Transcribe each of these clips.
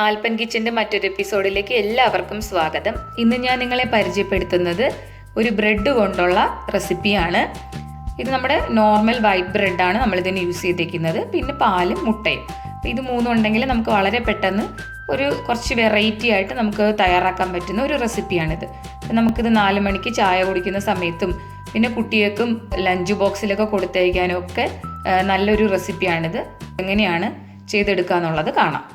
ആൽപ്പൻ കിച്ചൻ്റെ മറ്റൊരു എപ്പിസോഡിലേക്ക് എല്ലാവർക്കും സ്വാഗതം. ഇന്ന് ഞാൻ നിങ്ങളെ പരിചയപ്പെടുത്തുന്നത് ഒരു ബ്രെഡ് കൊണ്ടുള്ള റെസിപ്പിയാണ്. ഇത് നമ്മുടെ നോർമൽ വൈറ്റ് ബ്രെഡാണ് നമ്മളിതിന് യൂസ് ചെയ്തിരിക്കുന്നത്. പിന്നെ പാലും മുട്ടയും. ഇത് മൂന്നും ഉണ്ടെങ്കിൽ നമുക്ക് വളരെ പെട്ടെന്ന് കുറച്ച് വെറൈറ്റി ആയിട്ട് നമുക്ക് തയ്യാറാക്കാൻ പറ്റുന്ന ഒരു റെസിപ്പിയാണിത്. നമുക്കിത് 4 മണിക്ക് ചായ കുടിക്കുന്ന സമയത്തും പിന്നെ കുട്ടികൾക്കും ലഞ്ച് ബോക്സിലൊക്കെ കൊടുത്തയക്കാനും ഒക്കെ നല്ലൊരു റെസിപ്പിയാണിത്. എങ്ങനെയാണ് ചെയ്തെടുക്കുക എന്നുള്ളത് കാണാം.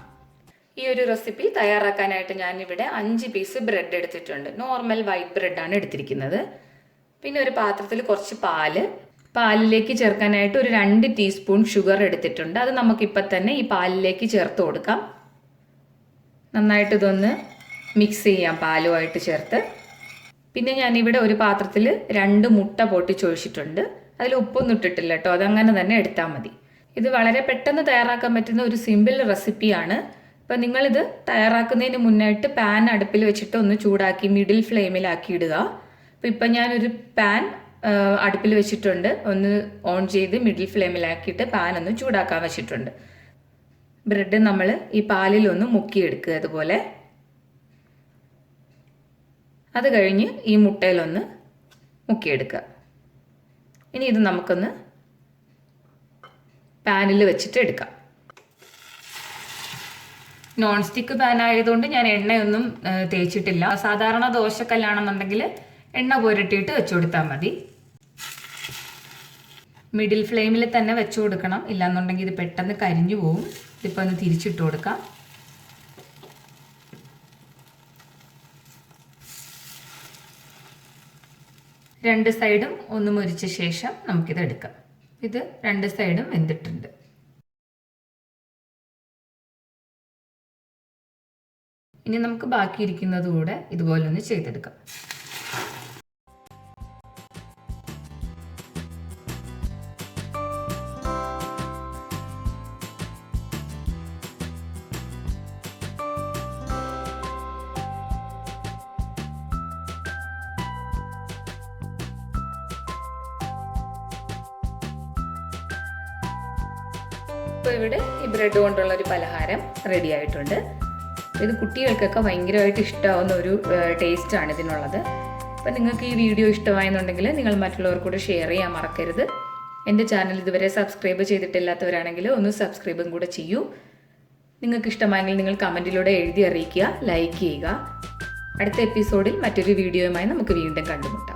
ഈ ഒരു റെസിപ്പി തയ്യാറാക്കാനായിട്ട് ഞാനിവിടെ 5 പീസ് ബ്രെഡ് എടുത്തിട്ടുണ്ട്. നോർമൽ വൈറ്റ് ബ്രെഡാണ് എടുത്തിരിക്കുന്നത്. പിന്നെ ഒരു പാത്രത്തിൽ കുറച്ച് പാലിലേക്ക് ചേർക്കാനായിട്ട് ഒരു 2 ടീസ്പൂൺ ഷുഗർ എടുത്തിട്ടുണ്ട്. അത് നമുക്കിപ്പോൾ തന്നെ ഈ പാലിലേക്ക് ചേർത്ത് കൊടുക്കാം. നന്നായിട്ട് ഇതൊന്ന് മിക്സ് ചെയ്യാം പാലുമായിട്ട് ചേർത്ത്. പിന്നെ ഞാനിവിടെ ഒരു പാത്രത്തിൽ 2 മുട്ട പൊട്ടിച്ചൊഴിച്ചിട്ടുണ്ട്. അതിൽ ഉപ്പൊന്നും ഇട്ടിട്ടില്ല കേട്ടോ, അതങ്ങനെ തന്നെ എടുത്താൽ മതി. ഇത് വളരെ പെട്ടെന്ന് തയ്യാറാക്കാൻ പറ്റുന്ന ഒരു സിമ്പിൾ റെസിപ്പിയാണ്. അപ്പം നിങ്ങളിത് തയ്യാറാക്കുന്നതിന് മുന്നായിട്ട് പാൻ അടുപ്പിൽ വെച്ചിട്ട് ഒന്ന് ചൂടാക്കി മിഡിൽ ഫ്ലെയിമിലാക്കി ഇടുക. അപ്പം ഇപ്പം ഞാനൊരു പാൻ അടുപ്പിൽ വെച്ചിട്ടുണ്ട്. ഒന്ന് ഓൺ ചെയ്ത് മിഡിൽ ഫ്ലെയിമിലാക്കിയിട്ട് പാൻ ഒന്ന് ചൂടാക്കാൻ വെച്ചിട്ടുണ്ട്. ബ്രെഡ് നമ്മൾ ഈ പാലിലൊന്ന് മുക്കിയെടുക്കുക അതുപോലെ. അത് കഴിഞ്ഞ് ഈ മുട്ടയിലൊന്ന് മുക്കിയെടുക്കുക. ഇനി ഇത് നമുക്കൊന്ന് പാനിൽ വെച്ചിട്ട് എടുക്കാം. നോൺ സ്റ്റിക്ക് പാൻ ആയതുകൊണ്ട് ഞാൻ എണ്ണയൊന്നും തേച്ചിട്ടില്ല. സാധാരണ ദോശക്കല്ലാണെന്നുണ്ടെങ്കിൽ എണ്ണ പുരട്ടിയിട്ട് വെച്ചു കൊടുത്താൽ മതി. മിഡിൽ ഫ്ലെയിമിൽ തന്നെ വെച്ചു കൊടുക്കണം, ഇല്ലാന്നുണ്ടെങ്കിൽ ഇത് പെട്ടെന്ന് കരിഞ്ഞു പോവും. ഇതിപ്പോൾ ഒന്ന് തിരിച്ചിട്ട് കൊടുക്കാം. രണ്ട് സൈഡും ഒന്ന് മുരിച്ച ശേഷം നമുക്കിത് എടുക്കാം. ഇത് 2 സൈഡും വെന്തിട്ടുണ്ട്. ഇനി നമുക്ക് ബാക്കിയിരിക്കുന്നത് കൂടെ ഇതുപോലെ ഒന്ന് ചെയ്തെടുക്കാം. ഇപ്പോൾ ഇവിടെ ഈ ബ്രെഡ് കൊണ്ടുള്ള ഒരു പലഹാരം റെഡി ആയിട്ടുണ്ട്. ഇത് കുട്ടികൾക്കൊക്കെ ഭയങ്കരമായിട്ട് ഇഷ്ടമാവുന്ന ഒരു ടേസ്റ്റാണ് ഇതിനുള്ളത്. അപ്പം നിങ്ങൾക്ക് ഈ വീഡിയോ ഇഷ്ടമായെന്നുണ്ടെങ്കിൽ നിങ്ങൾ മറ്റുള്ളവർക്കൂടെ ഷെയർ ചെയ്യാൻ മറക്കരുത്. എൻ്റെ ചാനൽ ഇതുവരെ സബ്സ്ക്രൈബ് ചെയ്തിട്ടില്ലാത്തവരാണെങ്കിൽ ഒന്ന് സബ്സ്ക്രൈബും കൂടെ ചെയ്യൂ. നിങ്ങൾക്ക് ഇഷ്ടമായെങ്കിൽ നിങ്ങൾ കമൻറ്റിലൂടെ എഴുതി അറിയിക്കുക, ലൈക്ക് ചെയ്യുക. അടുത്ത എപ്പിസോഡിൽ മറ്റൊരു വീഡിയോയുമായി നമുക്ക് വീണ്ടും കണ്ടുമുട്ടാം.